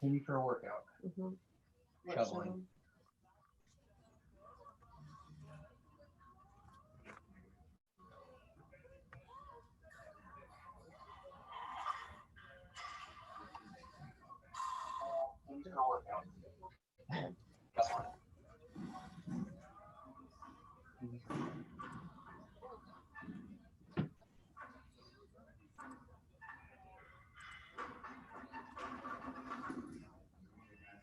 Continue for a workout. Shoveling. Continue for a workout. That's one.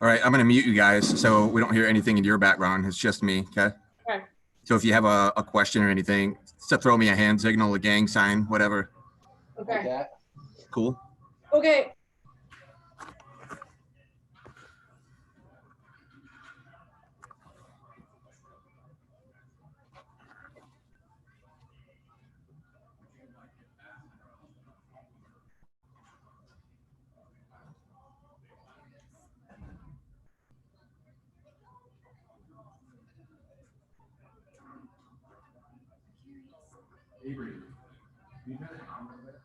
All right, I'm going to mute you guys so we don't hear anything in your background. It's just me, okay? Okay. So if you have a question or anything, just throw me a hand signal, a gang sign, whatever. Okay. Like that. Cool. Okay. Avery, you turn it on a little bit?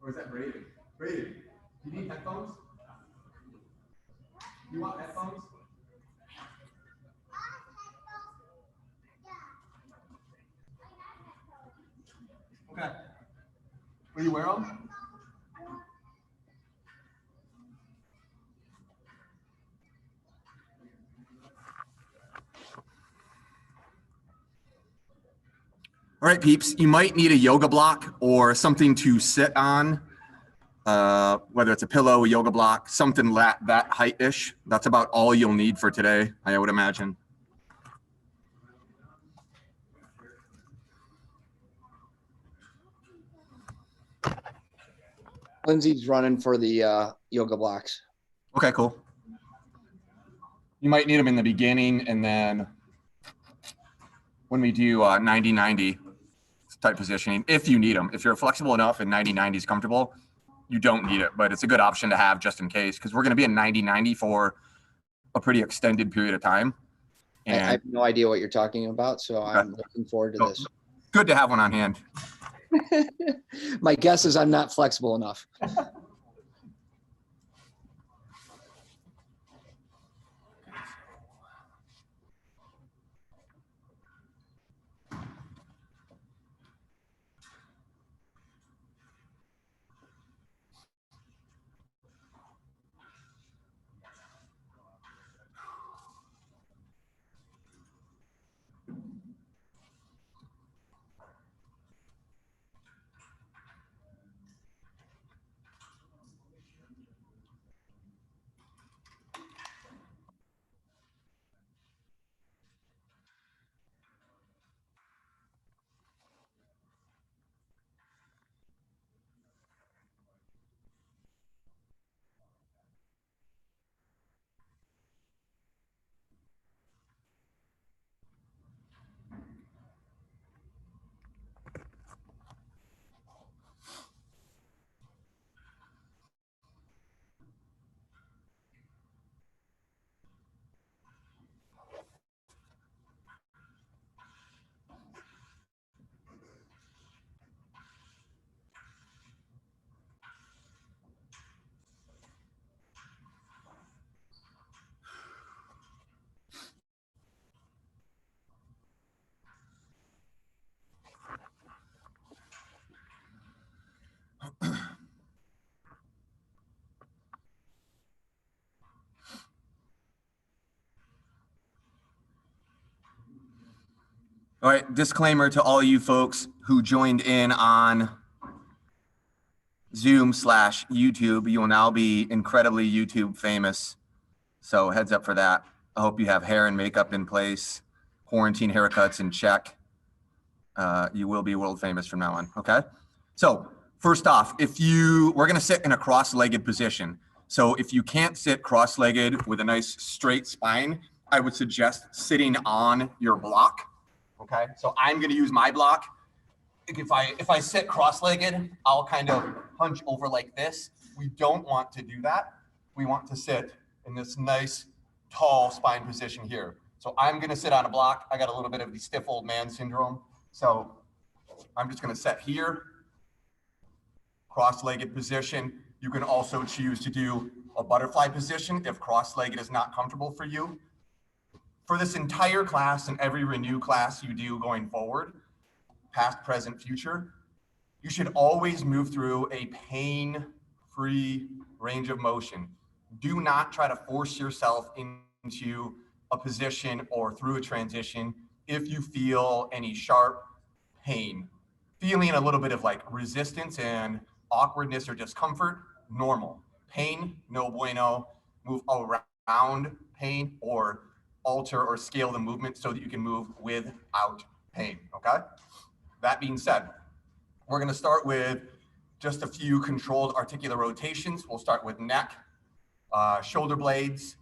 Or is that Braden? Braden, you need headphones? You want headphones? Okay. Will you wear them? All right, peeps, you might need a yoga block or something to sit on, whether it's a pillow, a yoga block, something that height-ish. That's about all you'll need for today, I would imagine. Lindsay's running for the yoga blocks. Okay, cool. You might need them in the beginning, and then when we do 90-90 type positioning, if you need them. If you're flexible enough and 90-90 is comfortable, you don't need it, but it's a good option to have just in case, because we're going to be in 90-90 for a pretty extended period of time. And I have no idea what you're talking about, so I'm looking forward to this. Good to have one on hand. My guess is I'm not flexible enough. All right, disclaimer to all you folks who joined in on Zoom/YouTube. You will now be incredibly YouTube famous. So heads up for that. I hope you have hair and makeup in place, quarantine haircuts in check. You will be world famous from now on, okay? So first off, we're gonna sit in a cross-legged position. So if you can't sit cross-legged with a nice straight spine, I would suggest sitting on your block. Okay, so I'm going to use my block. If I sit cross-legged, I'll kind of hunch over like this. We don't want to do that. We want to sit in this nice, tall spine position here. So I'm going to sit on a block. I got a little bit of the stiff old man syndrome. So I'm just going to sit here. cross-legged position. You can also choose to do a butterfly position if cross-legged is not comfortable for you. For this entire class and every Renew class you do going forward, past, present, future, you should always move through a pain-free range of motion. Do not try to force yourself into a position or through a transition if you feel any sharp pain. Feeling a little bit of like resistance and awkwardness or discomfort, normal. Pain, no bueno. Move around pain or alter or scale the movement so that you can move without pain, okay? That being said, we're gonna start with just a few controlled articular rotations. We'll start with neck, shoulder blades,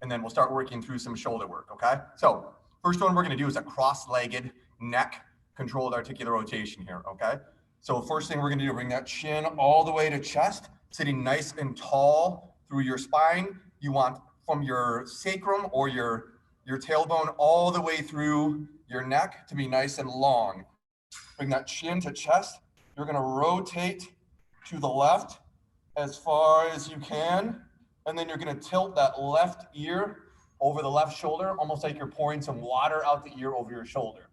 and then we'll start working through some shoulder work, okay? So first one we're gonna do is a cross-legged neck controlled articular rotation here, okay? So first thing we're gonna do, bring that chin all the way to chest, sitting nice and tall through your spine. You want from your sacrum or your tailbone all the way through your neck to be nice and long. Bring that chin to chest. You're gonna rotate to the left as far as you can. And then you're gonna tilt that left ear over the left shoulder, almost like you're pouring some water out the ear over your shoulder.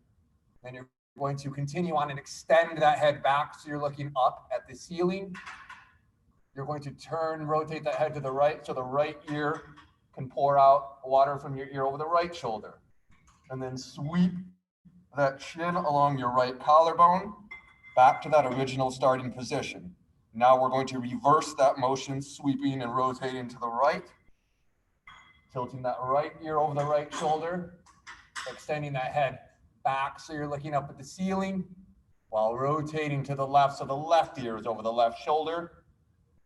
Then you're going to continue on and extend that head back so you're looking up at the ceiling. You're going to rotate that head to the right so the right ear can pour out water from your ear over the right shoulder. And then sweep that chin along your right collarbone back to that original starting position. Now we're going to reverse that motion, sweeping and rotating to the right, tilting that right ear over the right shoulder, extending that head back so you're looking up at the ceiling while rotating to the left so the left ear is over the left shoulder,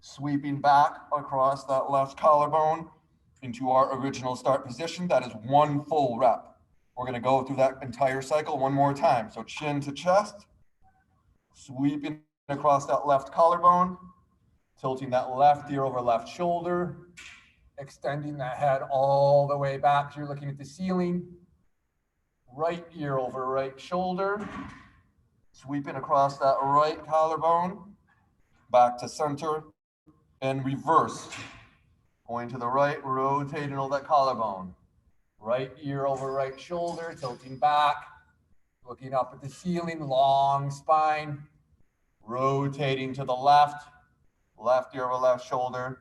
sweeping back across that left collarbone into our original start position. That is one full rep. We're going to go through that entire cycle one more time. So chin to chest, sweeping across that left collarbone, tilting that left ear over left shoulder, extending that head all the way back so you're looking at the ceiling, right ear over right shoulder, sweeping across that right collarbone, back to center, and reverse. Going to the right, rotating over that collarbone. Right ear over right shoulder, tilting back, looking up at the ceiling, long spine, rotating to the left, left ear over left shoulder,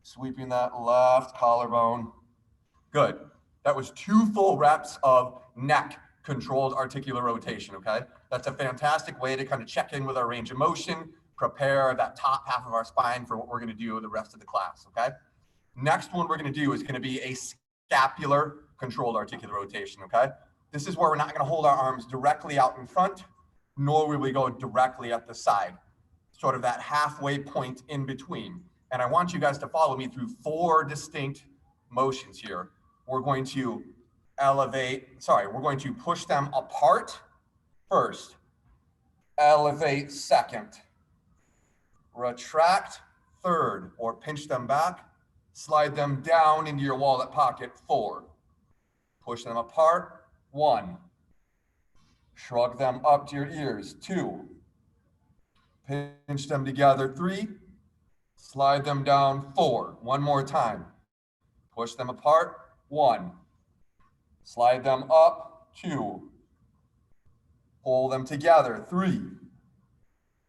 sweeping that left collarbone. Good. That was 2 full reps of neck controlled articular rotation, okay? That's a fantastic way to kind of check in with our range of motion, prepare that top half of our spine for what we're gonna do the rest of the class, okay? Next one we're gonna do is gonna be a scapular controlled articular rotation, okay? This is where we're not gonna hold our arms directly out in front, nor will we go directly at the side, sort of that halfway point in between. And I want you guys to follow me through 4 distinct motions here. We're going to we're going to push them apart first, elevate second, retract third, or pinch them back, slide them down into your wallet pocket 4, push them apart 1, shrug them up to your ears 2, pinch them together 3, slide them down 4. One more time, push them apart 1, slide them up 2, pull them together 3,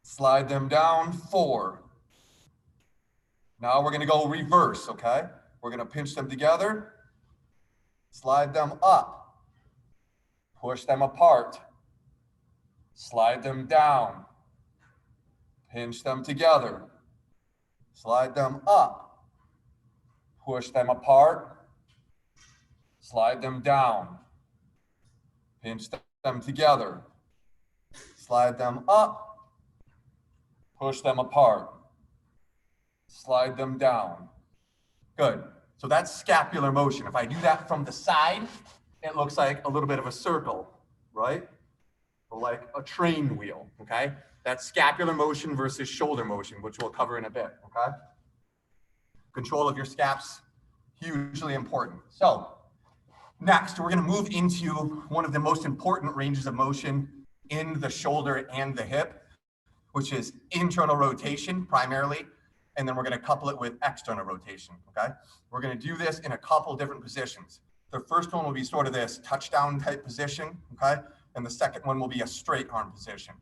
slide them down 4. Now we're gonna go reverse, okay? We're gonna pinch them together, slide them up, push them apart, slide them down, pinch them together, slide them up, push them apart, slide them down, pinch them together, slide them up, push them apart, slide them down. Good. So that's scapular motion. If I do that from the side, it looks like a little bit of a circle, right? Or like a train wheel, okay? That's scapular motion versus shoulder motion, which we'll cover in a bit, okay? Control of your scaps, hugely important. So next, we're gonna move into one of the most important ranges of motion in the shoulder and the hip, which is internal rotation primarily, and then we're going to couple it with external rotation, okay? We're going to do this in a couple different positions. The first one will be sort of this touchdown type position, okay? And the second one will be a straight arm position.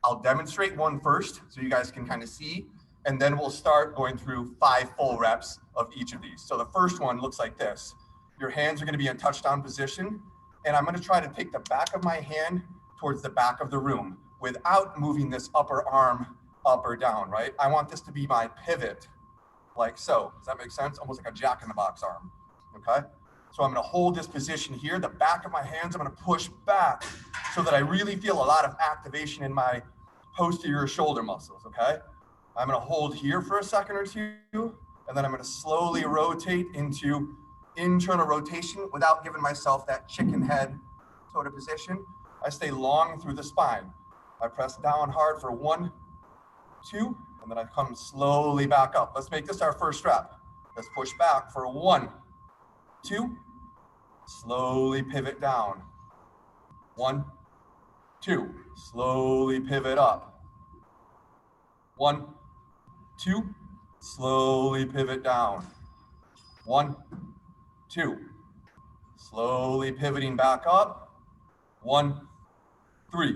I'll demonstrate one first so you guys can kind of see, and then we'll start going through 5 full reps of each of these. So the first one looks like this. Your hands are going to be in touchdown position, and I'm going to try to take the back of my hand towards the back of the room without moving this upper arm up or down, right? I want this to be my pivot, like so. Does that make sense? Almost like a jack-in-the-box arm, okay? So I'm going to hold this position here. The back of my hands, I'm going to push back so that I really feel a lot of activation in my posterior shoulder muscles, okay? I'm going to hold here for a second or two, and then I'm going to slowly rotate into internal rotation without giving myself that chicken head sort of position. I stay long through the spine. I press down hard for 1, 2, and then I come slowly back up. Let's make this our first rep. Let's push back for 1, 2, slowly pivot down. 1, 2, slowly pivot up. 1, 2, slowly pivot down. 1, 2, slowly pivoting back up. 1, 3,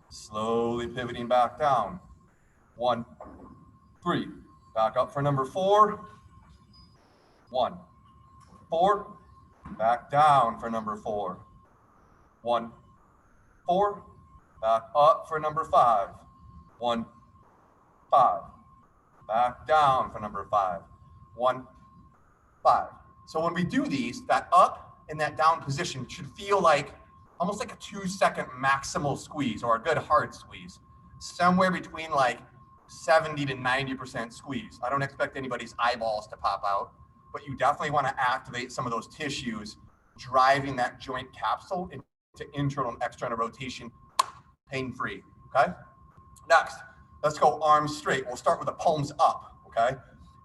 slowly pivoting back down. 1, 3, back up for number 4. 1, 4, back down for number 4. 1, 4, back up for number 5. 1, 5, back down for number 5. 1, 5. So when we do these, that up and that down position should feel like almost like a 2-second maximal squeeze or a good hard squeeze, somewhere between like 70 to 90% squeeze. I don't expect anybody's eyeballs to pop out, but you definitely want to activate some of those tissues, driving that joint capsule into internal and external rotation, pain-free, okay? Next, let's go arms straight. We'll start with the palms up, okay?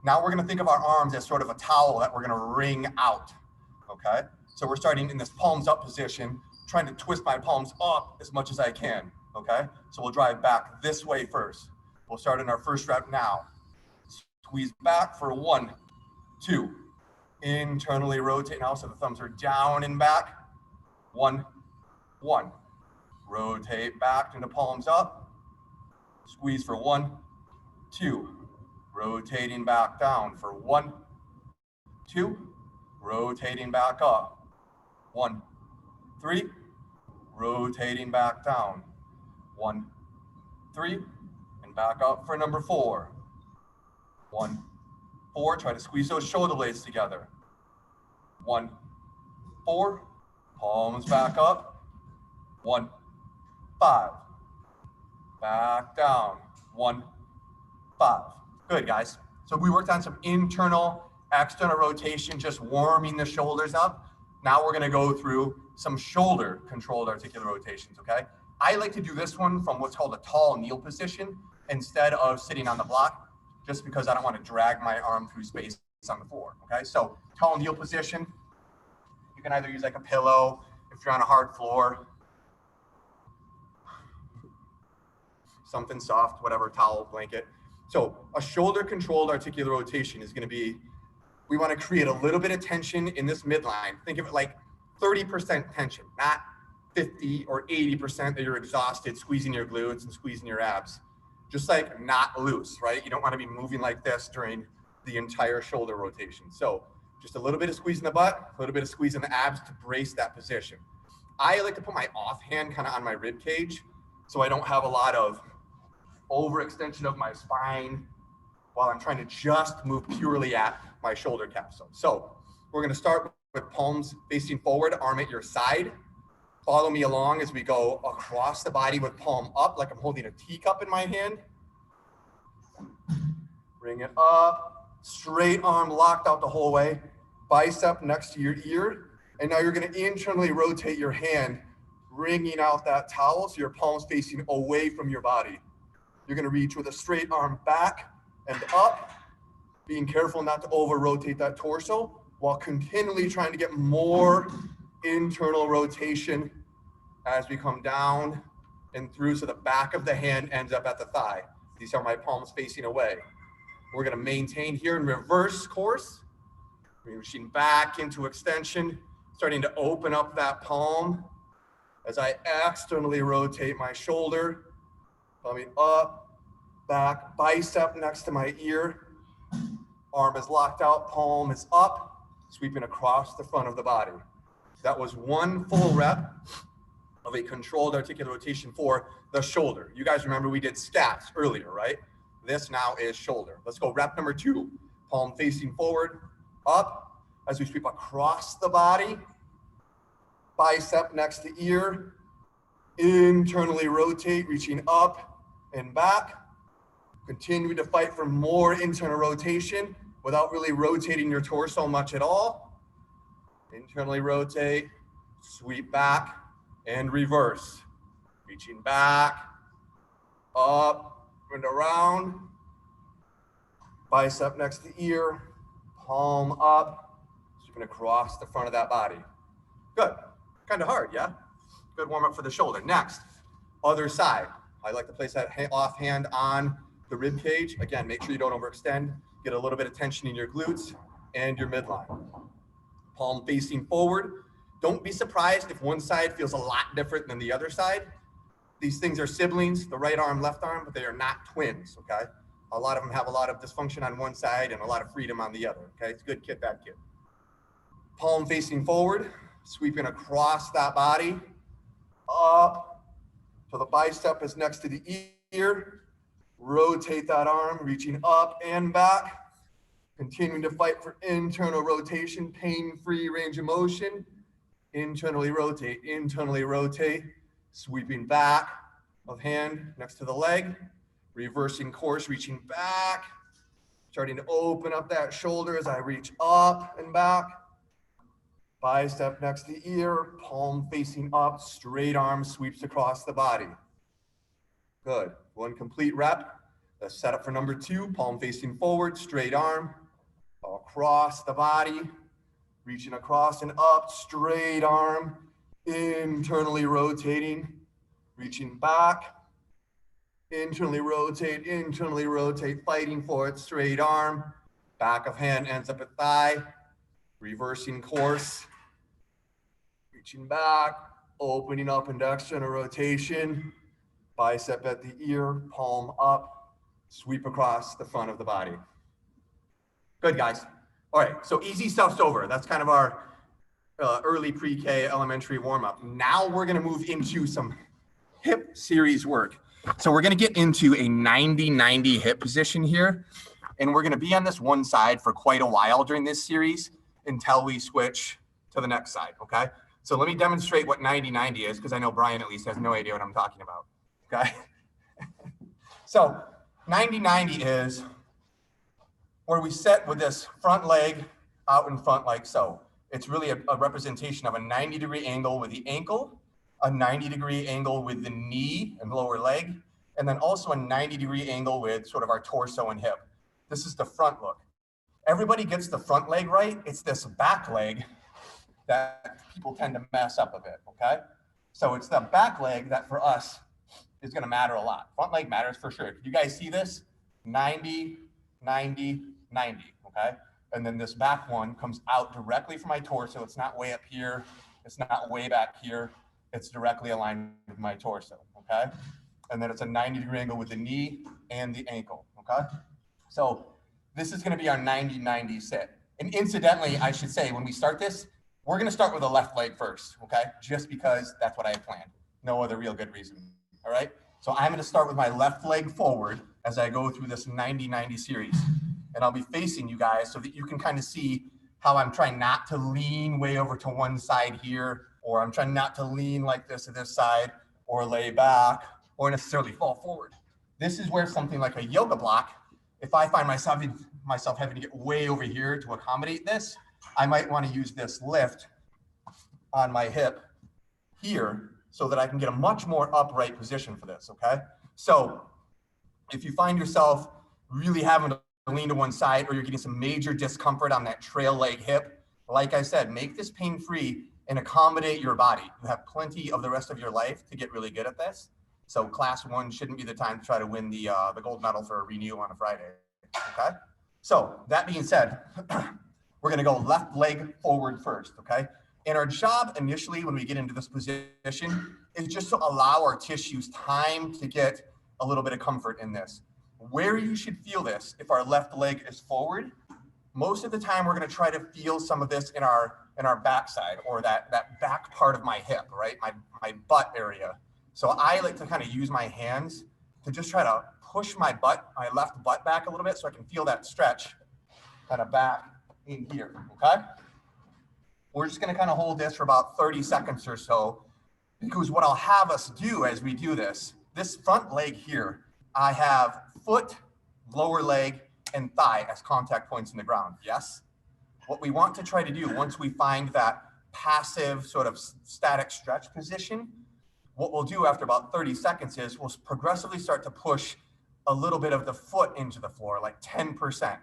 Now we're going to think of our arms as sort of a towel that we're going to wring out, okay? So we're starting in this palms up position, trying to twist my palms up as much as I can, okay? So we'll drive back this way first. We'll start in our first rep now. Squeeze back for 1, 2. Internally rotate now so the thumbs are down and back. 1, 1. Rotate back into palms up. Squeeze for 1, 2. Rotating back down for 1, 2. Rotating back up. 1, 3. Rotating back down. 1, 3. And back up for number 4. 1, 4. Try to squeeze those shoulder blades together. 1, 4. Palms back up. 1, 5. Back down. 1, 5. Good, guys. So we worked on some internal, external rotation, just warming the shoulders up. Now we're going to go through some shoulder controlled articular rotations, okay? I like to do this one from what's called a tall kneel position instead of sitting on the block, just because I don't want to drag my arm through space on the floor, okay? So tall kneel position, you can either use like a pillow if you're on a hard floor, something soft, whatever, towel, blanket. So a shoulder controlled articular rotation is going to be, we want to create a little bit of tension in this midline. Think of it like 30% tension, not 50 or 80% that you're exhausted, squeezing your glutes and squeezing your abs. Just like not loose, right? You don't want to be moving like this during the entire shoulder rotation. So just a little bit of squeeze in the butt, a little bit of squeeze in the abs to brace that position. I like to put my offhand kind of on my rib cage so I don't have a lot of overextension of my spine while I'm trying to just move purely at my shoulder capsule. So we're going to start with palms facing forward, arm at your side. Follow me along as we go across the body with palm up, like I'm holding a teacup in my hand. Bring it up, straight arm locked out the whole way, bicep next to your ear. And now you're going to internally rotate your hand, wringing out that towel so your palms facing away from your body. You're going to reach with a straight arm back and up, being careful not to over rotate that torso while continually trying to get more internal rotation as we come down and through, so the back of the hand ends up at the thigh. These are my palms facing away. We're gonna maintain here in reverse course. Reaching back into extension, starting to open up that palm as I externally rotate my shoulder, coming up, back, bicep next to my ear. Arm is locked out, palm is up, sweeping across the front of the body. That was one full rep of a controlled articular rotation for the shoulder. You guys remember we did scaps earlier, right? This now is shoulder. Let's go rep number 2. Palm facing forward, up, as we sweep across the body. Bicep next to ear. Internally rotate, reaching up and back. Continue to fight for more internal rotation without really rotating your torso much at all. Internally rotate, sweep back, and reverse. Reaching back, up, and around. Bicep next to ear, palm up, sweeping across the front of that body. Good. Kind of hard, yeah? Good warm up for the shoulder. Next, other side. I like to place that offhand on the rib cage. Again, make sure you don't overextend. Get a little bit of tension in your glutes and your midline. Palm facing forward. Don't be surprised if one side feels a lot different than the other side. These things are siblings, the right arm, left arm, but they are not twins, okay? A lot of them have a lot of dysfunction on one side and a lot of freedom on the other, okay? It's good kid, bad kid. Palm facing forward, sweeping across that body, up, so the bicep is next to the ear. Rotate that arm, reaching up and back. Continuing to fight for internal rotation, pain-free range of motion. Internally rotate, sweeping back of hand next to the leg, reversing course, reaching back, starting to open up that shoulder as I reach up and back. Bicep next to the ear, palm facing up, straight arm sweeps across the body. Good, one complete rep. Let's set up for number 2, palm facing forward, straight arm, across the body, reaching across and up, straight arm, internally rotating, reaching back, internally rotate, fighting for it, straight arm, back of hand ends up at thigh, reversing course, reaching back, opening up into external rotation, bicep at the ear, palm up, sweep across the front of the body. Good, guys. All right, so easy stuff's over. That's kind of our early pre-K elementary warm-up. Now we're gonna move into some hip series work. So we're gonna get into a 90-90 hip position here, and we're gonna be on this one side for quite a while during this series until we switch to the next side, okay? So let me demonstrate what 90-90 is, because I know Brian at least has no idea what I'm talking about, okay? So 90-90 is where we sit with this front leg out in front like so. It's really a representation of a 90-degree angle with the ankle, a 90-degree angle with the knee and lower leg, and then also a 90-degree angle with sort of our torso and hip. This is the front look. Everybody gets the front leg right. It's this back leg that people tend to mess up a bit, okay? So it's the back leg that for us is gonna matter a lot. Front leg matters for sure. You guys see this? 90, 90, 90, okay? And then this back one comes out directly from my torso. It's not way up here. It's not way back here. It's directly aligned with my torso, okay? And then it's a 90-degree angle with the knee and the ankle, okay? So this is gonna be our 90-90 sit. And incidentally, I should say, when we start this, we're gonna start with the left leg first, okay? Just because that's what I had planned. No other real good reason, all right? So I'm gonna start with my left leg forward as I go through this 90-90 series. And I'll be facing you guys so that you can kind of see how I'm trying not to lean way over to one side here, or I'm trying not to lean like this to this side, or lay back, or necessarily fall forward. This is where something like a yoga block, if I find myself having to get way over here to accommodate this, I might want to use this lift on my hip here so that I can get a much more upright position for this, okay? So if you find yourself really having to lean to one side, or you're getting some major discomfort on that trail leg hip, like I said, make this pain-free and accommodate your body. You have plenty of the rest of your life to get really good at this. So class 1 shouldn't be the time to try to win the gold medal for a renew on a Friday, okay? So that being said, we're gonna go left leg forward first, okay? And our job initially when we get into this position is just to allow our tissues time to get a little bit of comfort in this. Where you should feel this, if our left leg is forward, most of the time we're gonna try to feel some of this in our backside or that back part of my hip, right? My butt area. So I like to kind of use my hands to just try to push my left butt back a little bit so I can feel that stretch kind of back in here, okay? We're just gonna kind of hold this for about 30 seconds or so, because what I'll have us do as we do this front leg here, I have foot, lower leg, and thigh as contact points in the ground, yes? What we want to try to do once we find that passive sort of static stretch position, what we'll do after about 30 seconds is we'll progressively start to push a little bit of the foot into the floor, like 10%.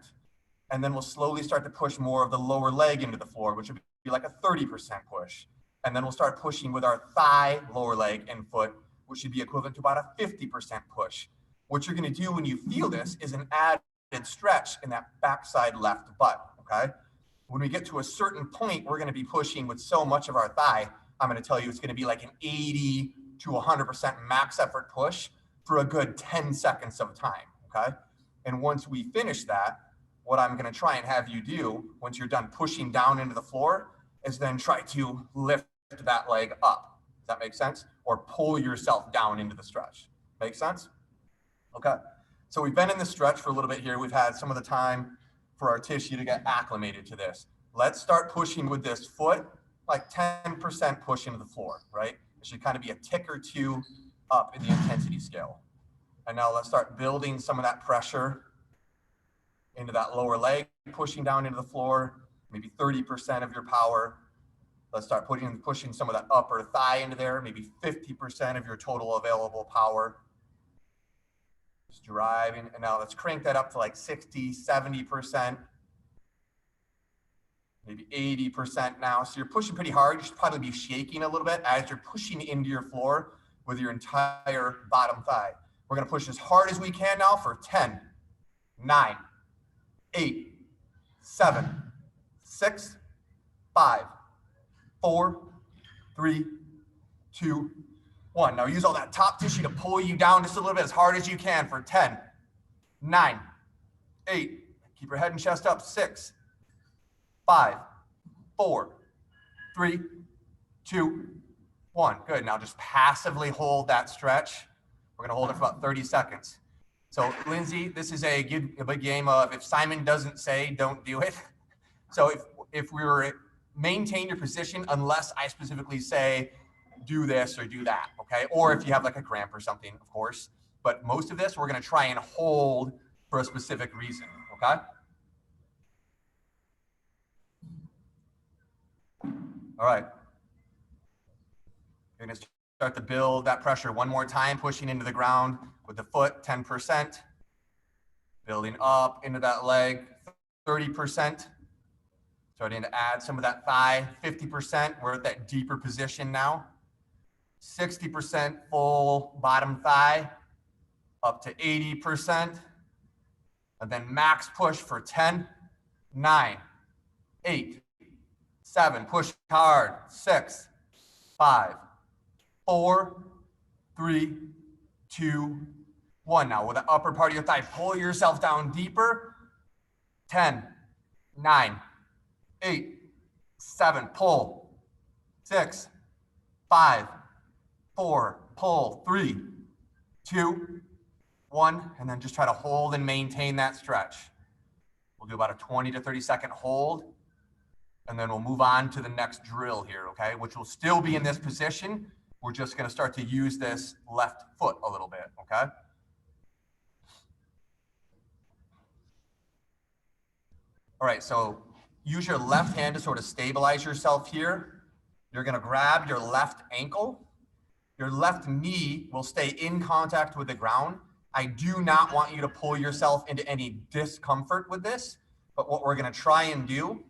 And then we'll slowly start to push more of the lower leg into the floor, which would be like a 30% push. And then we'll start pushing with our thigh, lower leg, and foot, which should be equivalent to about a 50% push. What you're gonna do when you feel this is an added stretch in that backside left butt, okay? When we get to a certain point, we're gonna be pushing with so much of our thigh, I'm gonna tell you it's gonna be like an 80 to 100% max effort push for a good 10 seconds of time, okay? And once we finish that, what I'm gonna try and have you do, once you're done pushing down into the floor, is then try to lift that leg up. Does that make sense? Or pull yourself down into the stretch. Make sense? Okay. So we've been in the stretch for a little bit here. We've had some of the time for our tissue to get acclimated to this. Let's start pushing with this foot, like 10% push into the floor, right? It should kind of be a tick or two up in the intensity scale. And now let's start building some of that pressure into that lower leg, pushing down into the floor, maybe 30% of your power. Let's start pushing some of that upper thigh into there, maybe 50% of your total available power. Just driving, and now let's crank that up to like 60, 70%, maybe 80% now. So you're pushing pretty hard. You should probably be shaking a little bit as you're pushing into your floor with your entire bottom thigh. We're gonna push as hard as we can now for 10, 9, 8, 7, 6, 5, 4, 3, 2, 1. Now use all that top tissue to pull you down just a little bit as hard as you can for 10, 9, 8, keep your head and chest up, 6, 5, 4, 3, 2, 1. Good. Now just passively hold that stretch. We're going to hold it for about 30 seconds. So Lindsay, this is a big game of if Simon doesn't say, don't do it. So if we were maintain your position unless I specifically say do this or do that, okay? Or if you have like a cramp or something, of course. But most of this we're going to try and hold for a specific reason, okay? All right. You're going to start to build that pressure one more time, pushing into the ground with the foot, 10%. Building up into that leg, 30%. Starting to add some of that thigh, 50%. We're at that deeper position now. 60% full bottom thigh, up to 80%. And then max push for 10, 9, 8, 7, push hard, 6, 5, 4, 3, 2, 1. Now with the upper part of your thigh, pull yourself down deeper. 10, 9, 8, 7, pull. 6, 5, 4, pull. 3, 2, 1, and then just try to hold and maintain that stretch. We'll do about a 20 to 30 second hold, and then we'll move on to the next drill here, okay? Which will still be in this position. We're just gonna start to use this left foot a little bit, okay? All right, so use your left hand to sort of stabilize yourself here. You're gonna grab your left ankle. Your left knee will stay in contact with the ground. I do not want you to pull yourself into any discomfort with this, but what we're gonna try and do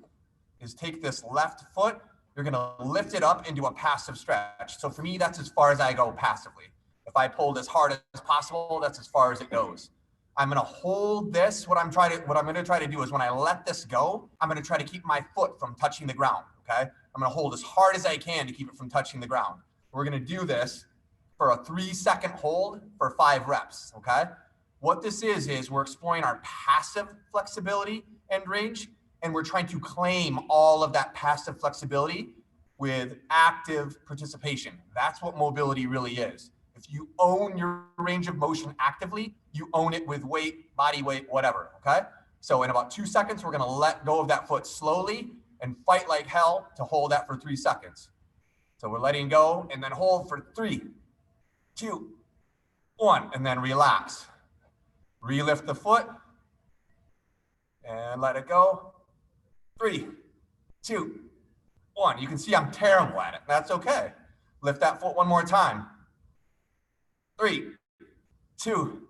is take this left foot, you're gonna lift it up into a passive stretch. So for me, that's as far as I go passively. If I pulled as hard as possible, that's as far as it goes. I'm going to hold this. What I'm going to try to do is when I let this go, I'm going to try to keep my foot from touching the ground. Okay. I'm going to hold as hard as I can to keep it from touching the ground. We're going to do this for a 3-second hold for 5 reps. Okay. What this is we're exploring our passive flexibility and range, and we're trying to claim all of that passive flexibility with active participation. That's what mobility really is. If you own your range of motion actively, you own it with weight, body weight, whatever, okay? So in about 2 seconds, we're gonna let go of that foot slowly and fight like hell to hold that for 3 seconds. So we're letting go and then hold for 3, 2, 1, and then relax. Relift the foot and let it go. 3, 2, 1. You can see I'm terrible at it. That's okay. Lift that foot one more time. 3, 2,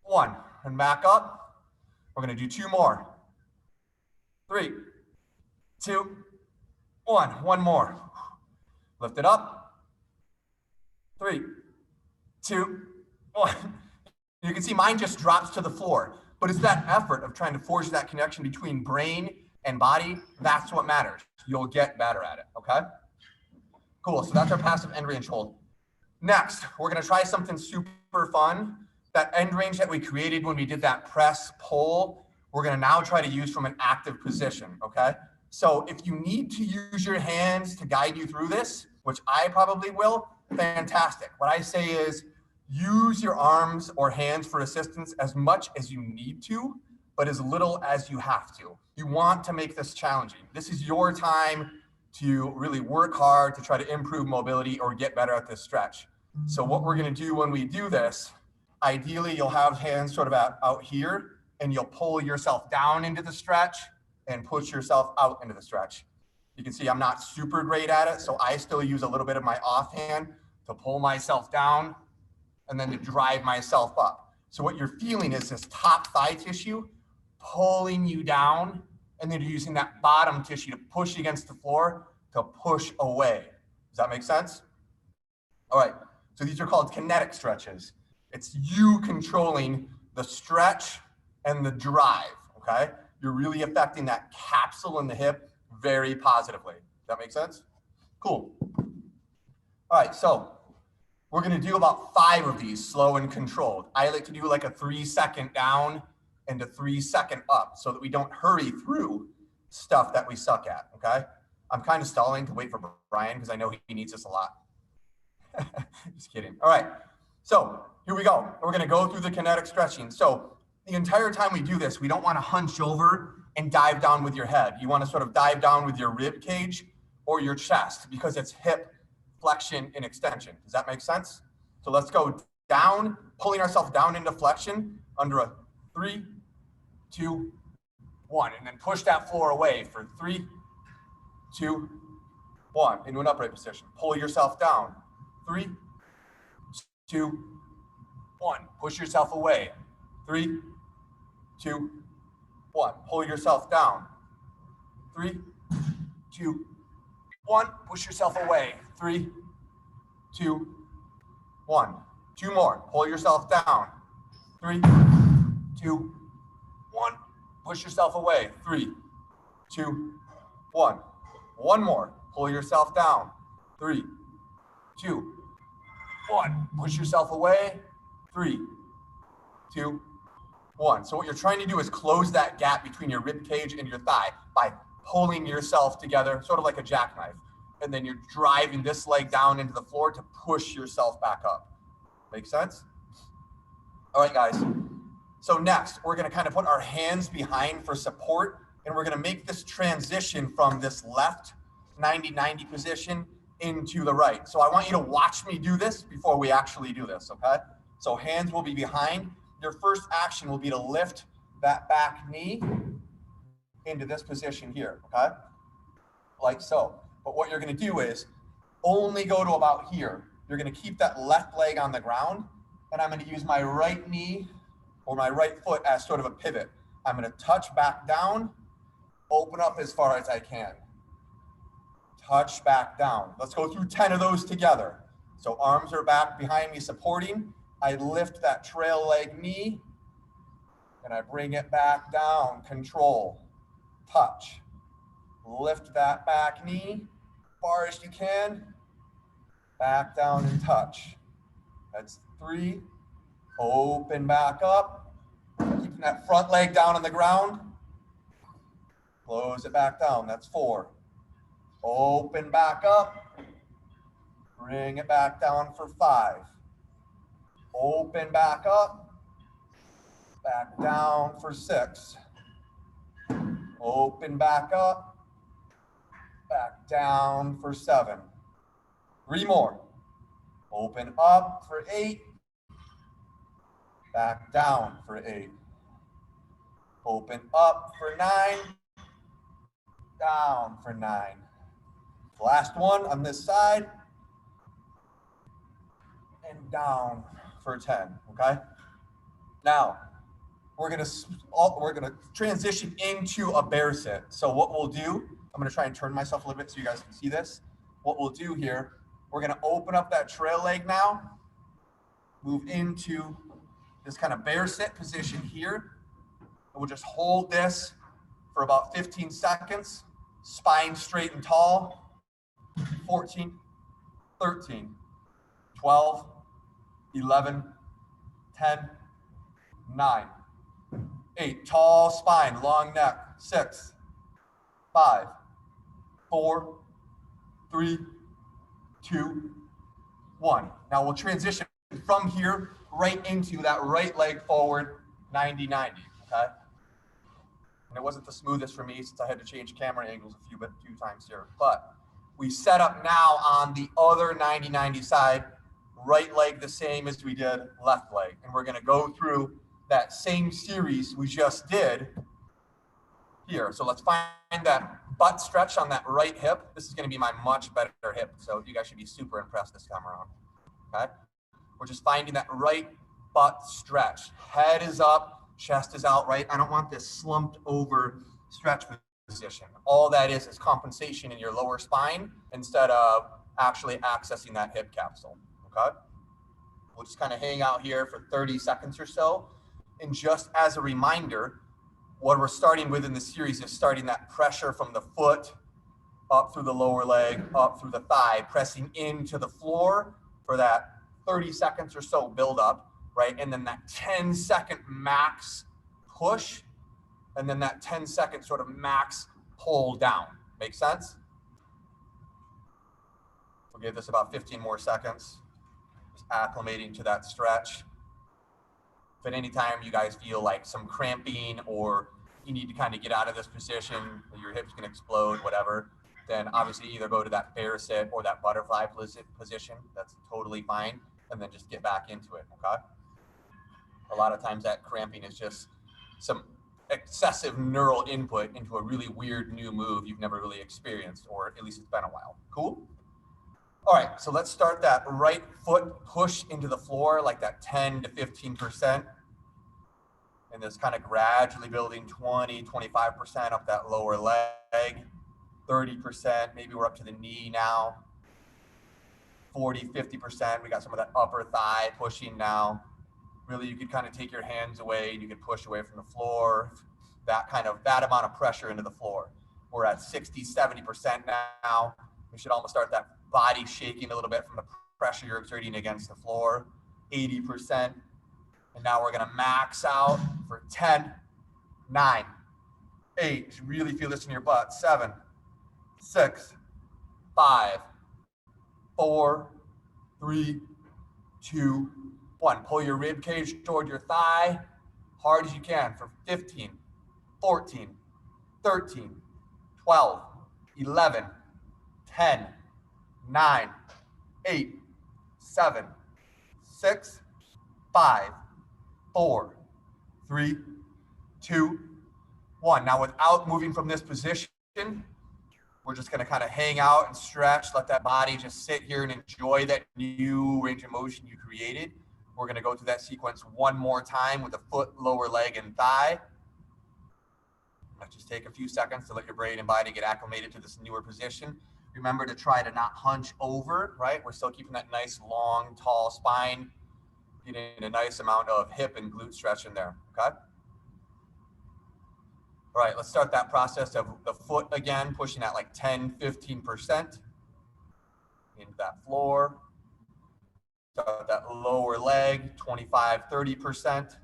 1. And back up. We're going to do 2 more. 3, 2, 1. One more. Lift it up. 3, 2, 1. You can see mine just drops to the floor, but it's that effort of trying to forge that connection between brain and body. That's what matters. You'll get better at it. Okay. Cool. So that's our passive end range hold. Next, we're going to try something super fun. That end range that we created when we did that press pull, we're going to now try to use from an active position. Okay. So if you need to use your hands to guide you through this, which I probably will, fantastic. What I say is use your arms or hands for assistance as much as you need to, but as little as you have to. You want to make this challenging. This is your time to really work hard to try to improve mobility or get better at this stretch. So what we're going to do when we do this, ideally you'll have hands sort of out here, and you'll pull yourself down into the stretch and push yourself out into the stretch. You can see I'm not super great at it, so I still use a little bit of my offhand to pull myself down and then to drive myself up. So what you're feeling is this top thigh tissue pulling you down, and then you're using that bottom tissue to push against the floor to push away. Does that make sense? All right, so these are called kinetic stretches. It's you controlling the stretch and the drive, okay? You're really affecting that capsule in the hip very positively. Does that make sense? Cool. All right, so we're gonna do about 5 of these, slow and controlled. I like to do like a 3-second down and a 3-second up so that we don't hurry through stuff that we suck at, okay? I'm kind of stalling to wait for Brian because I know he needs this a lot. Just kidding. All right, so here we go. We're gonna go through the kinetic stretching. So the entire time we do this, we don't wanna hunch over and dive down with your head. You wanna sort of dive down with your rib cage or your chest because it's hip flexion and extension. Does that make sense? So let's go down, pulling ourselves down into flexion under a 3, 2, 1, and then push that floor away for 3, 2, 1 into an upright position. Pull yourself down. 3, 2, 1. Push yourself away. 3, 2, 1. Pull yourself down. 3, 2, 1. Push yourself away. 3, 2, 1. 2 more. Pull yourself down. 3, 2, 1. Push yourself away. 3, 2, 1. 1 more. Pull yourself down. 3, 2, 1. Push yourself away. 3, 2, 1. So what you're trying to do is close that gap between your rib cage and your thigh by pulling yourself together, sort of like a jackknife. And then you're driving this leg down into the floor to push yourself back up. Make sense? All right, guys. So next, we're going to kind of put our hands behind for support, and we're going to make this transition from this left 90-90 position into the right. So I want you to watch me do this before we actually do this, okay? So hands will be behind. Your first action will be to lift that back knee into this position here, okay? Like so. But what you're going to do is only go to about here. You're going to keep that left leg on the ground, and I'm going to use my right knee or my right foot as sort of a pivot. I'm going to touch back down, open up as far as I can. Touch back down. Let's go through 10 of those together. So arms are back behind me supporting. I lift that trail leg knee and I bring it back down. Control, touch. Lift that back knee far as you can. Back down and touch. That's 3. Open back up. Keeping that front leg down on the ground. Close it back down. That's 4. Open back up. Bring it back down for 5. Open back up. Back down for 6. Open back up. Back down for 7. 3 more. Open up for 8. Back down for 8. Open up for 9. Down for 9. Last one on this side. And down for 10, okay? Now, we're gonna transition into a bear sit. So what we'll do, I'm gonna try and turn myself a little bit so you guys can see this. What we'll do here, we're gonna open up that trail leg now, move into this kind of bear sit position here. And we'll just hold this for about 15 seconds, spine straight and tall. 14, 13, 12, 11, 10, 9, 8, tall spine, long neck, 6, 5, 4, 3, 2, 1. Now we'll transition from here right into that right leg forward 90-90, okay? And it wasn't the smoothest for me since I had to change camera angles a few times here, but we set up now on the other 90-90 side, right leg the same as we did left leg. And we're gonna go through that same series we just did here. So let's find that butt stretch on that right hip. This is gonna be my much better hip. So you guys should be super impressed this time around, okay? We're just finding that right butt stretch. Head is up, chest is out, right? I don't want this slumped over stretch position. All that is compensation in your lower spine instead of actually accessing that hip capsule, okay? We'll just kind of hang out here for 30 seconds or so. And just as a reminder, what we're starting with in the series is starting that pressure from the foot up through the lower leg, up through the thigh, pressing into the floor for that 30 seconds or so build up, right? And then that 10-second max push, and then that 10-second sort of max pull down. Make sense? We'll give this about 15 more seconds. Just acclimating to that stretch. If at any time you guys feel like some cramping or you need to kind of get out of this position, your hips can explode, whatever, then obviously either go to that bear sit or that butterfly position. That's totally fine. And then just get back into it, okay? A lot of times that cramping is just some excessive neural input into a really weird new move you've never really experienced, or at least it's been a while. Cool? All right, so let's start that right foot push into the floor, like that 10 to 15%. And this kind of gradually building 20, 25% up that lower leg, 30%, maybe we're up to the knee now, 40, 50%. We got some of that upper thigh pushing now. Really, you could kind of take your hands away and you could push away from the floor, that amount of pressure into the floor. We're at 60, 70% now. We should almost start that body shaking a little bit from the pressure you're exerting against the floor, 80%. And now we're gonna max out for 10, 9, 8, you really feel this in your butt, 7, 6, 5, 4, 3, 2, 1. Pull your rib cage toward your thigh, hard as you can for 15, 14, 13, 12, 11, 10, 9, 8, 7, 6, 5, 4, 3, 2, 1. Now without moving from this position, we're just gonna kind of hang out and stretch, let that body just sit here and enjoy that new range of motion you created. We're gonna go through that sequence one more time with the foot, lower leg, and thigh. Let's just take a few seconds to let your brain and body get acclimated to this newer position. Remember to try to not hunch over, right? We're still keeping that nice, long, tall spine, getting a nice amount of hip and glute stretch in there, okay? All right, let's start that process of the foot again, pushing at like 10, 15% into that floor. Start that lower leg, 25, 30%.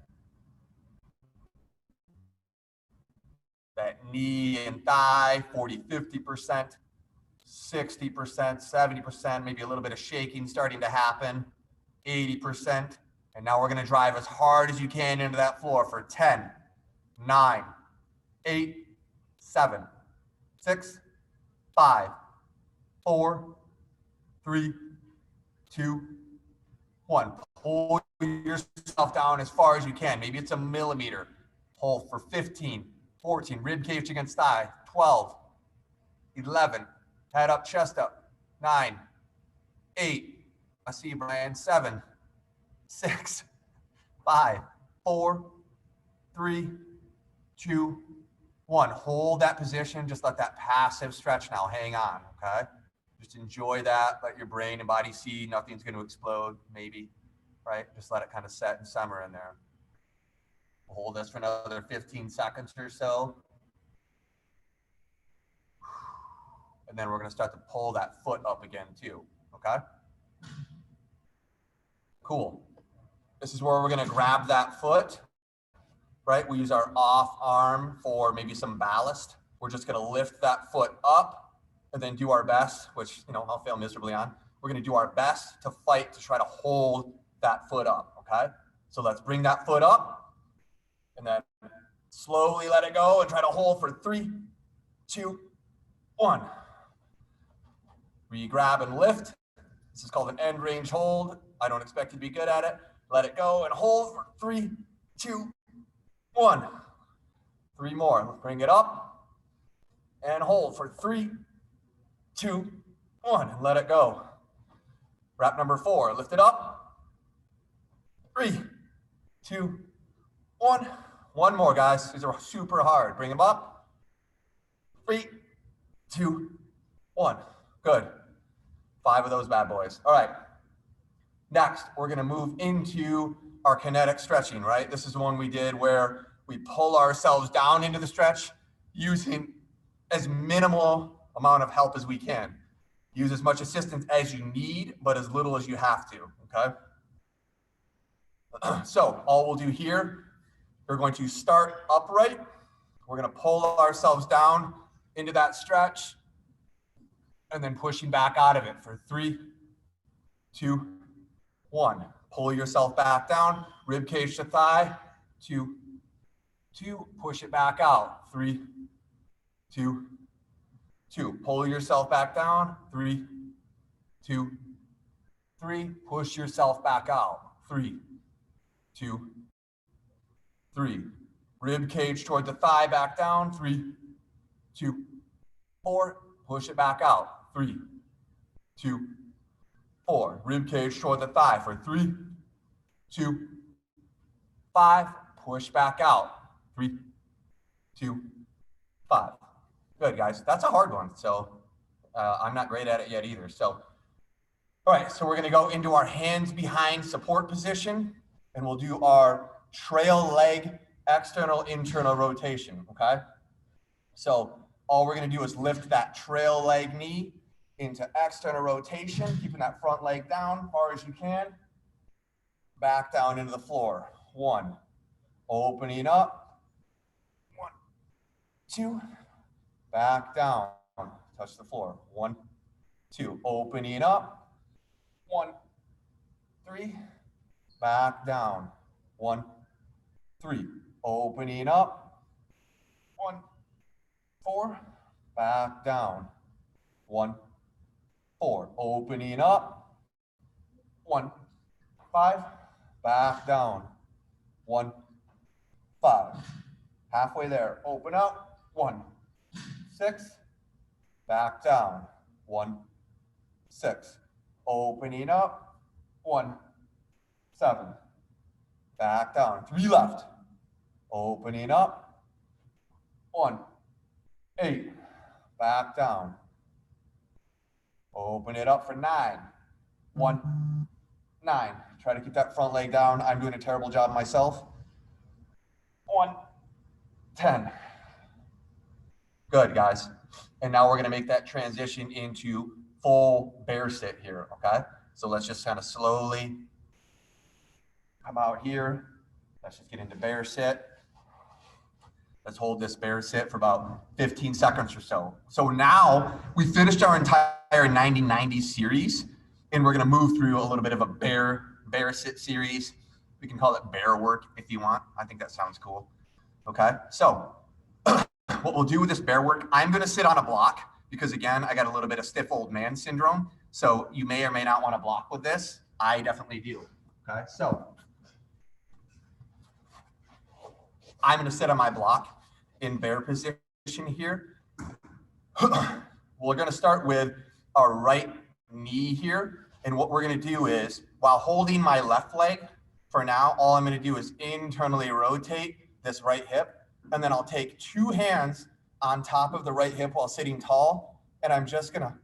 That knee and thigh, 40, 50%, 60%, 70%, maybe a little bit of shaking starting to happen, 80%. And now we're gonna drive as hard as you can into that floor for 10, 9, 8, 7, 6, 5, 4, 3, 2, 1. Pull yourself down as far as you can. Maybe it's a millimeter. Pull for 15, 14, rib cage against thigh, 12, 11, head up, chest up, 9, 8, I see you, Brian, 7, 6, 5, 4, 3, 2, 1. Hold that position. Just let that passive stretch now hang on, okay? Just enjoy that. Let your brain and body see nothing's going to explode, maybe, right? Just let it kind of set and simmer in there. Hold this for another 15 seconds or so. And then we're going to start to pull that foot up again too, okay? Cool. This is where we're going to grab that foot, right? We use our off arm for maybe some ballast. We're just going to lift that foot up and then do our best, which, you know, I'll fail miserably on. We're going to do our best to fight to try to hold that foot up, okay? So let's bring that foot up and then slowly let it go and try to hold for 3, 2, 1. Re-grab and lift. This is called an end range hold. I don't expect you to be good at it. Let it go and hold for 3, 2, 1. 3 more. Let's bring it up and hold for 3, 2, 1. And let it go. Wrap number 4. Lift it up. 3, 2, 1. One more, guys. These are super hard. Bring them up. 3, 2, 1. Good. 5 of those bad boys. All right. Next, we're going to move into our kinetic stretching, right? This is the one we did where we pull ourselves down into the stretch using as minimal amount of help as we can. Use as much assistance as you need, but as little as you have to, okay? So all we'll do here, we're going to start upright. We're going to pull ourselves down into that stretch and then pushing back out of it for 3, 2, 1. Pull yourself back down, rib cage to thigh, 2, 2. Push it back out, 3, 2, 2. Pull yourself back down, 3, 2, 3. Push yourself back out, 3, 2, 3. Rib cage toward the thigh, back down, 3, 2, 4. Push it back out, 3, 2, 4. Rib cage toward the thigh for 3, 2, 5. Push back out, 3, 2, 5. Good, guys. That's a hard one. So I'm not great at it yet either. So, all right. So we're going to go into our hands behind support position, and we'll do our trail leg external internal rotation. Okay. So all we're going to do is lift that trail leg knee into external rotation, keeping that front leg down far as you can. Back down into the floor. 1. Opening up. 1, 2. Back down. Touch the floor. 1, 2. Opening up. 1, 3. Back down. 1, 3. Opening up. 1, 4. Back down. 1, 4. Opening up. 1, 5. Back down. 1, 5. Halfway there. Open up. 1, 6. Back down. 1, 6. Opening up. 1, 7. Back down. 3 left. Opening up. 1, 8. Back down. Open it up for 9. 1, 9. Try to keep that front leg down. I'm doing a terrible job myself. 1, 10. Good, guys. And now we're going to make that transition into full bear sit here, okay? So let's just kind of slowly come out here. Let's just get into bear sit. Let's hold this bear sit for about 15 seconds or so. So now we finished our entire 90-90 series, and we're going to move through a little bit of a bear sit series. We can call it bear work if you want. I think that sounds cool. Okay, so what we'll do with this bear work, I'm going to sit on a block because, again, I got a little bit of stiff old man syndrome. So you may or may not want to block with this. I definitely do. Okay, so I'm going to sit on my block in bear position here. We're going to start with our right knee here. And what we're going to do is, while holding my left leg, for now, all I'm going to do is internally rotate this right hip. And then I'll take 2 hands on top of the right hip while sitting tall. And I'm just going to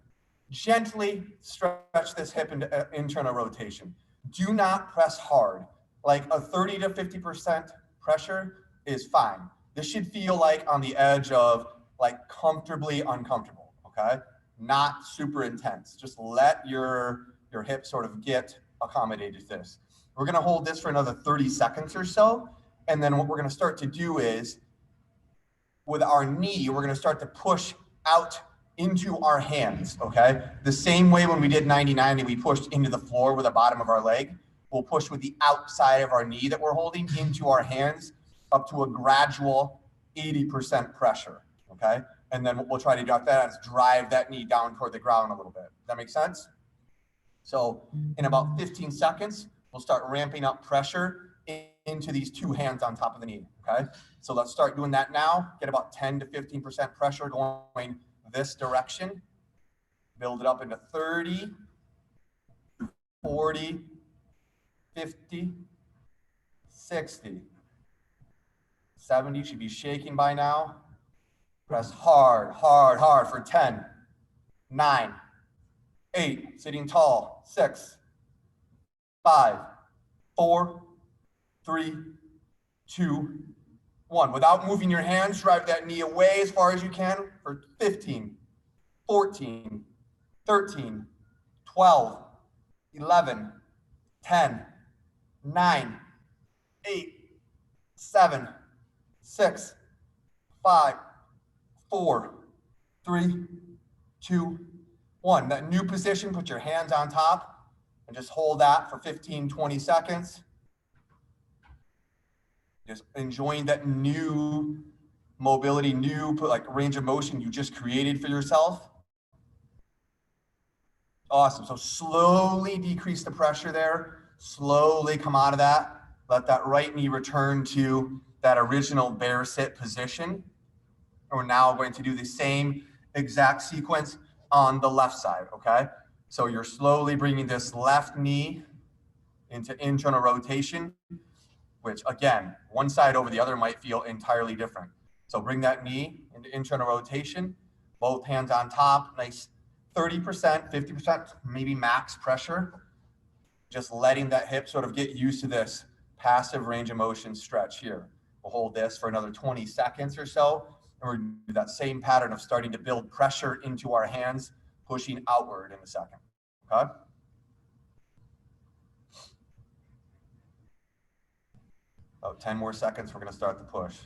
gently stretch this hip into internal rotation. Do not press hard. Like a 30 to 50% pressure is fine. This should feel like on the edge of like comfortably uncomfortable, okay? Not super intense. Just let your hip sort of get accommodated to this. We're gonna hold this for another 30 seconds or so. And then what we're gonna start to do is, with our knee, we're gonna start to push out into our hands, okay? The same way when we did 90-90, we pushed into the floor with the bottom of our leg. We'll push with the outside of our knee that we're holding into our hands up to a gradual 80% pressure, okay? And then what we'll try to do after that is drive that knee down toward the ground a little bit. Does that make sense? So in about 15 seconds, we'll start ramping up pressure into these 2 hands on top of the knee, okay? So let's start doing that now. Get about 10 to 15% pressure going this direction. Build it up into 30, 40, 50, 60, 70. Should be shaking by now. Press hard, hard, hard for 10, 9, 8, sitting tall, 6, 5, 4, 3, 2, 1. Without moving your hands, drive that knee away as far as you can for 15, 14, 13, 12, 11, 10, 9, 8, 7, 6, 5, 4, 3, 2, 1. That new position, put your hands on top and just hold that for 15, 20 seconds. Just enjoying that new mobility, new like range of motion you just created for yourself. Awesome. So slowly decrease the pressure there. Slowly come out of that. Let that right knee return to that original bear sit position. And we're now going to do the same exact sequence on the left side, okay? So you're slowly bringing this left knee into internal rotation, which again, one side over the other might feel entirely different. So bring that knee into internal rotation, both hands on top, nice 30%, 50%, maybe max pressure. Just letting that hip sort of get used to this passive range of motion stretch here. We'll hold this for another 20 seconds or so. And we're going to do that same pattern of starting to build pressure into our hands, pushing outward in a second, okay? About 10 more seconds, we're going to start the push.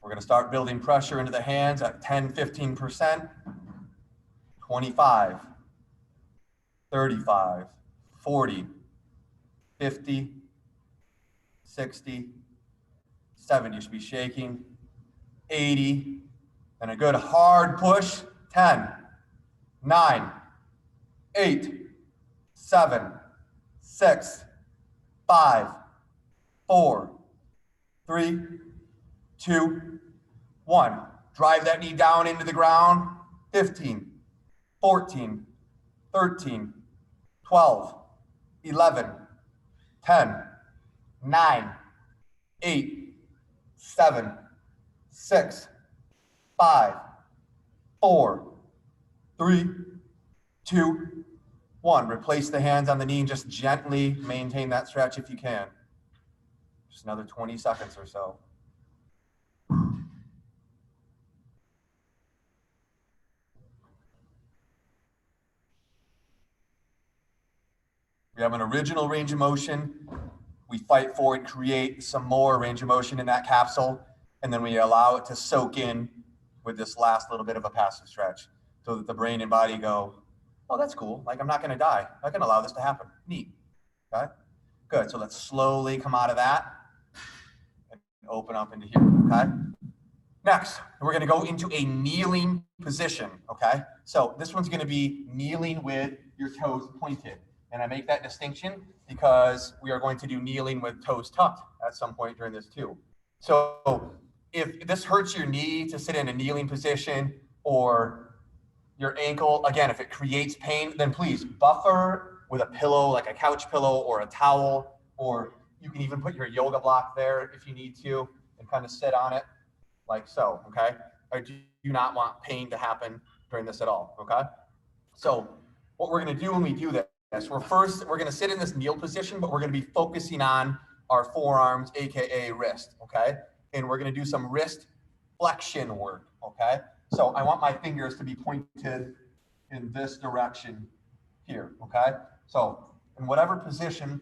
We're going to start building pressure into the hands at 10, 15%, 25, 35, 40, 50, 60, 70. You should be shaking. 80, and a good hard push. 10, 9, 8, 7, 6, 5, 4, 3, 2, 1. Drive that knee down into the ground. 15, 14, 13, 12, 11, 10, 9, 8, 7, 6, 5, 4, 3, 2, 1. Replace the hands on the knee and just gently maintain that stretch if you can. Just another 20 seconds or so. We have an original range of motion. We fight forward, create some more range of motion in that capsule, and then we allow it to soak in with this last little bit of a passive stretch so that the brain and body go, oh, that's cool. Like, I'm not going to die. I can allow this to happen. Neat. Okay. Good. So let's slowly come out of that and open up into here. Okay. Next, we're going to go into a kneeling position. Okay. So this one's going to be kneeling with your toes pointed. And I make that distinction because we are going to do kneeling with toes tucked at some point during this too. So if this hurts your knee to sit in a kneeling position or your ankle, again, if it creates pain, then please buffer with a pillow, like a couch pillow or a towel, or you can even put your yoga block there if you need to and kind of sit on it like so, okay? I do not want pain to happen during this at all, okay? So what we're gonna do when we do this, we're gonna sit in this kneel position, but we're gonna be focusing on our forearms, AKA wrist, okay? And we're gonna do some wrist flexion work, okay? So I want my fingers to be pointed in this direction here, okay? So in whatever position,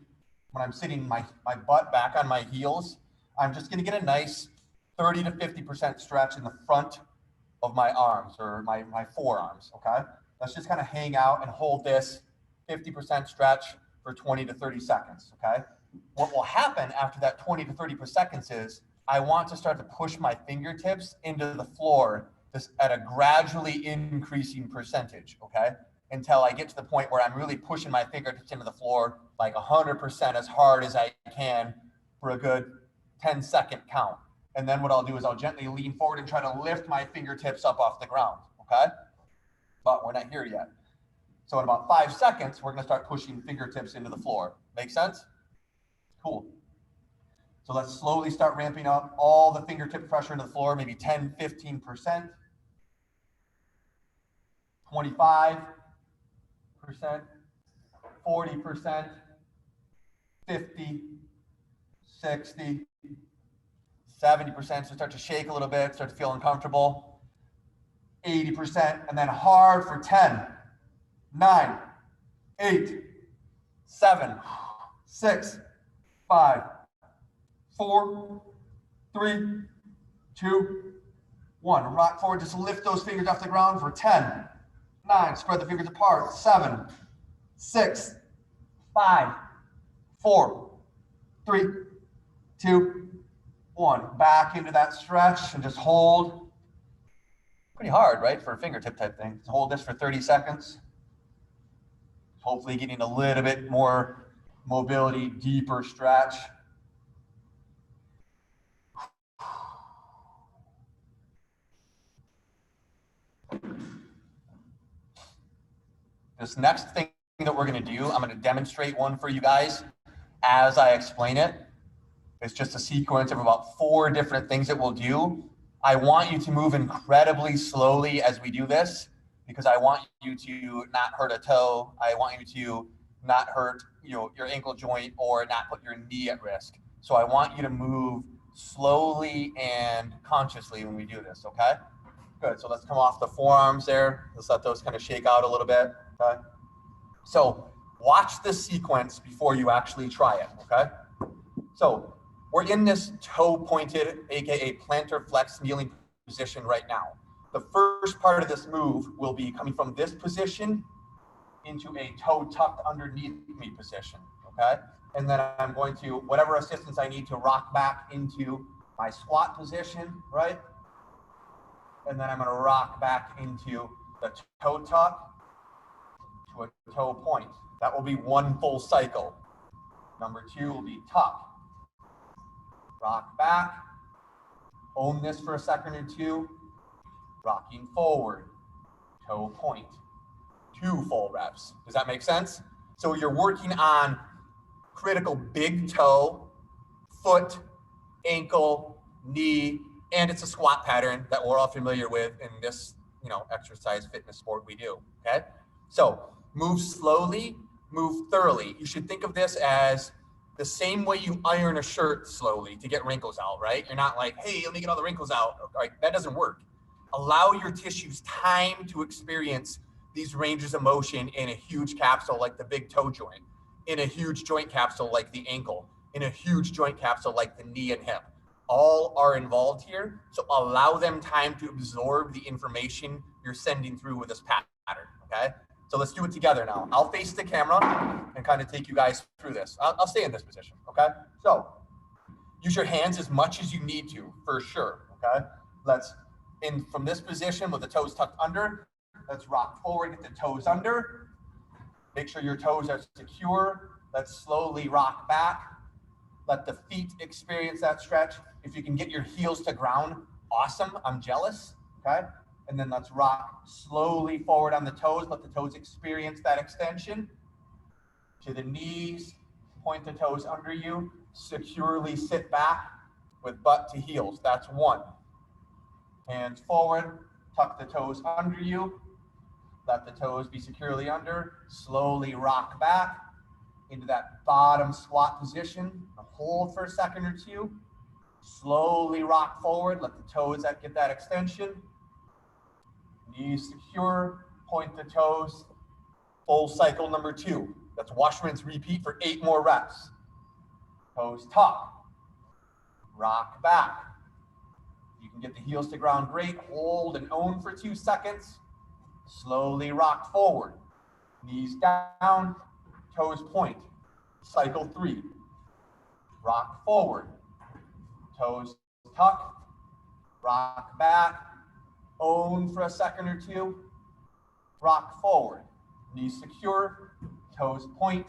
when I'm sitting my butt back on my heels, I'm just gonna get a nice 30 to 50% stretch in the front of my arms or my forearms, okay? Let's just kind of hang out and hold this 50% stretch for 20 to 30 seconds, okay? What will happen after that 20 to 30 seconds is I want to start to push my fingertips into the floor this at a gradually increasing percentage, okay? Until I get to the point where I'm really pushing my fingertips into the floor like 100% as hard as I can for a good 10-second count. And then what I'll do is I'll gently lean forward and try to lift my fingertips up off the ground, okay? But we're not here yet. So in about 5 seconds, we're gonna start pushing fingertips into the floor. Make sense? Cool. So let's slowly start ramping up all the fingertip pressure into the floor, maybe 10, 15%, 25%, 40%, 50, 60, 70%, so start to shake a little bit, start to feel uncomfortable, 80%, and then hard for 10, 9, 8, 7, 6, 5, 4, 3, 2, 1. Rock forward, just lift those fingers off the ground for 10, 9, spread the fingers apart, 7, 6, 5, 4, 3, 2, 1. Back into that stretch and just hold. Pretty hard, right, for a fingertip type thing. Just hold this for 30 seconds. Hopefully getting a little bit more mobility, deeper stretch. This next thing that we're going to do, I'm going to demonstrate one for you guys as I explain it. It's just a sequence of about 4 different things that we'll do. I want you to move incredibly slowly as we do this because I want you to not hurt a toe. I want you to not hurt your ankle joint or not put your knee at risk. So I want you to move slowly and consciously when we do this, okay? Good, so let's come off the forearms there. Let's let those kind of shake out a little bit, okay? So watch this sequence before you actually try it, okay? So we're in this toe pointed, AKA plantar flex kneeling position right now. The first part of this move will be coming from this position into a toe tucked underneath me position, okay? And then I'm going to, whatever assistance I need to rock back into my squat position, right? And then I'm gonna rock back into the toe tuck to a toe point. That will be 1 full cycle. Number 2 will be tuck. Rock back, own this for a second or 2, rocking forward, toe point, 2 full reps. Does that make sense? So you're working on critical big toe, foot, ankle, knee, And it's a squat pattern that we're all familiar with in this, exercise fitness sport we do, okay? So move slowly, move thoroughly. You should think of this as the same way you iron a shirt slowly to get wrinkles out, right? You're not like, hey, let me get all the wrinkles out. Like, that doesn't work. Allow your tissues time to experience these ranges of motion in a huge capsule like the big toe joint, in a huge joint capsule like the ankle, in a huge joint capsule like the knee and hip. All are involved here. So allow them time to absorb the information you're sending through with this pattern, okay? So let's do it together now. I'll face the camera and kind of take you guys through this. I'll stay in this position, okay? So use your hands as much as you need to, for sure, okay? From this position with the toes tucked under, let's rock forward, get the toes under. Make sure your toes are secure. Let's slowly rock back. Let the feet experience that stretch. If you can get your heels to ground, awesome, I'm jealous, okay? And then let's rock slowly forward on the toes. Let the toes experience that extension. To the knees, point the toes under you. Securely sit back with butt to heels. That's 1. Hands forward, tuck the toes under you. Let the toes be securely under. Slowly rock back into that bottom squat position. Hold for a second or two. Slowly rock forward. Let the toes get that extension. Knees secure. Point the toes. Full cycle number 2. That's wash, rinse, repeat for 8 more reps. Toes tuck. Rock back. You can get the heels to ground, great. Hold and own for 2 seconds. Slowly rock forward. Knees down. Toes point. Cycle 3. Rock forward. Toes tuck. Rock back. Own for a second or two. Rock forward. Knees secure. Toes point.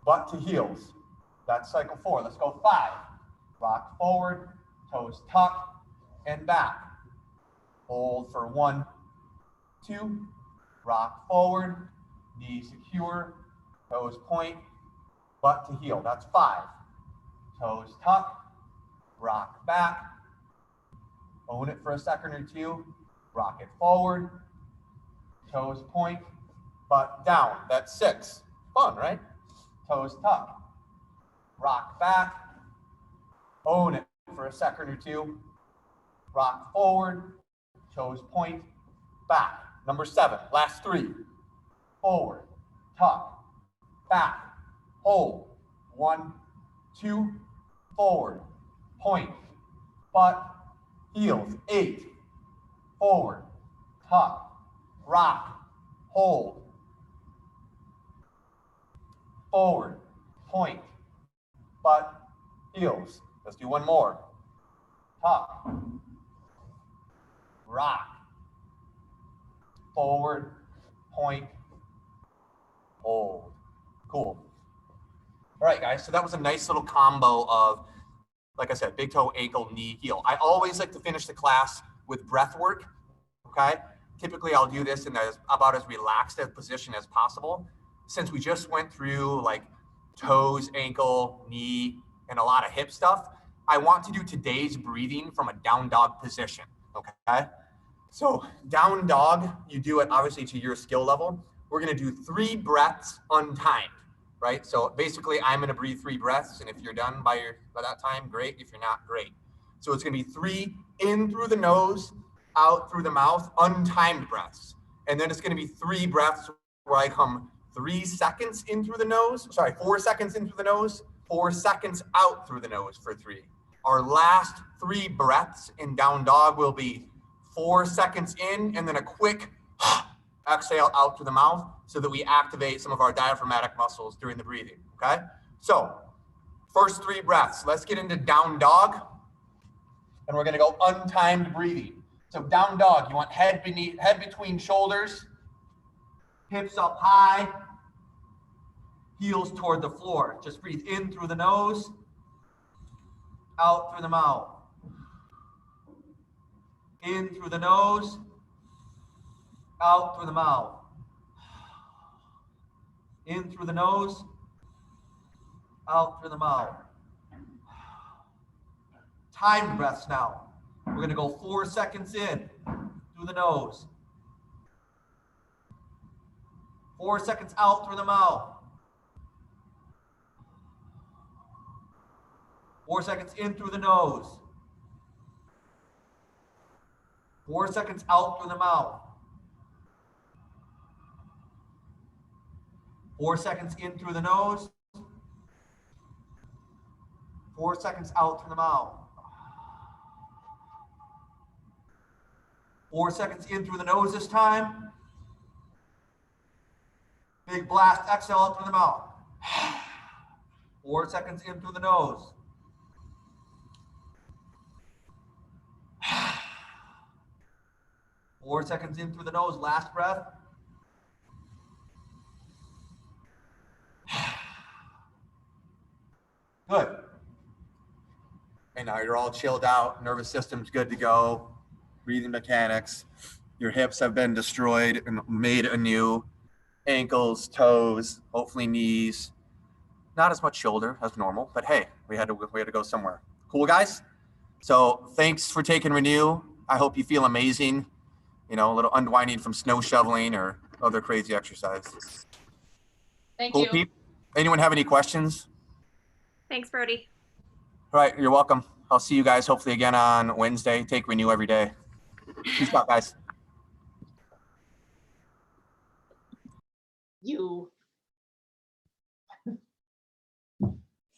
Butt to heels. That's cycle 4. Let's go 5. Rock forward. Toes tuck and back. Hold for 1, 2. Rock forward. Knees secure. Toes point. Butt to heel. That's 5. Toes tuck. Rock back. Own it for a second or two. Rock it forward. Toes point. Butt down. That's 6. Fun, right? Toes tuck. Rock back. Own it for a second or two. Rock forward. Toes point. Back. Number 7. Last 3. Forward. Tuck. Back. Hold. 1, 2. Forward. Point. Butt. Heels. 8. Forward. Tuck. Rock. Hold. Forward. Point. Butt. Heels. Let's do 1 more. Tuck. Rock. Forward. Point. Hold. Cool. All right, guys. So that was a nice little combo of, like I said, big toe, ankle, knee, heel. I always like to finish the class with breath work. Okay. Typically, I'll do this in about as relaxed a position as possible. Since we just went through like toes, ankle, knee, and a lot of hip stuff, I want to do today's breathing from a down dog position. Okay. So down dog, you do it obviously to your skill level. We're going to do 3 breaths untimed, right? So basically I'm going to breathe 3 breaths. And if you're done by that time, great. If you're not, great. So it's going to be 3 in through the nose, out through the mouth, untimed breaths. And then it's going to be 3 breaths where I come 3 seconds in through the nose. Sorry, 4 seconds in through the nose, 4 seconds out through the nose for 3. Our last 3 breaths in down dog will be 4 seconds in and then a quick exhale out through the mouth so that we activate some of our diaphragmatic muscles during the breathing, okay? So first 3 breaths, let's get into down dog and we're gonna go untimed breathing. So down dog, you want head between shoulders, hips up high, heels toward the floor. Just breathe in through the nose, out through the mouth. In through the nose, out through the mouth. In through the nose, out through the mouth. Timed breaths now. We're gonna go 4 seconds in through the nose. 4 seconds out through the mouth. 4 seconds in through the nose. 4 seconds out through the mouth. 4 seconds in through the nose. 4 seconds out through the mouth. 4 seconds in through the nose this time. Big blast, exhale out through the mouth. 4 seconds in through the nose. 4 seconds in through the nose, last breath. Good. And now you're all chilled out, nervous system's good to go, breathing mechanics. Your hips have been destroyed and made anew. Ankles, toes, hopefully knees. Not as much shoulder as normal, but hey, we had to go somewhere. Cool, guys? So thanks for taking Renew. I hope you feel amazing. You know, a little unwinding from snow shoveling or other crazy exercises. Thank Cool, you. Pete? Anyone have any questions? Thanks, Brody. All right, you're welcome. I'll see you guys hopefully again on Wednesday. Take Renew every day. Peace out, guys. You.